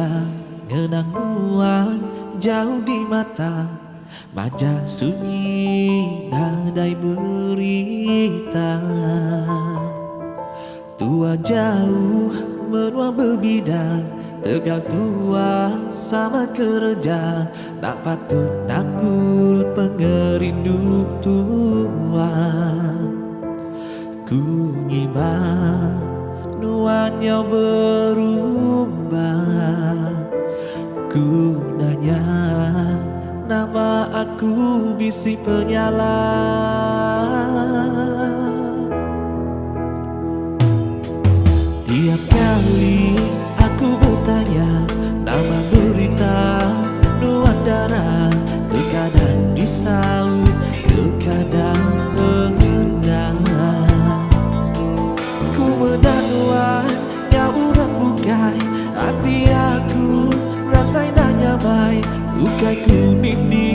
berbeda, ngenang nuan jauh di mata, majah sunyi nadai berita. Tua jauh menua berbeda, tegal tua sama kerja, nak patut nanggul pengerindu tua. Ku nyimak nuannya berubah, ku nanya nama aku bisi penyala. Tiap kali aku bertanya nama berita nuan darah, terkadang disaut, terkadang enggan. Ku menanuan yang orang bukai, hati aku rasai nanya mai, ukai kuning di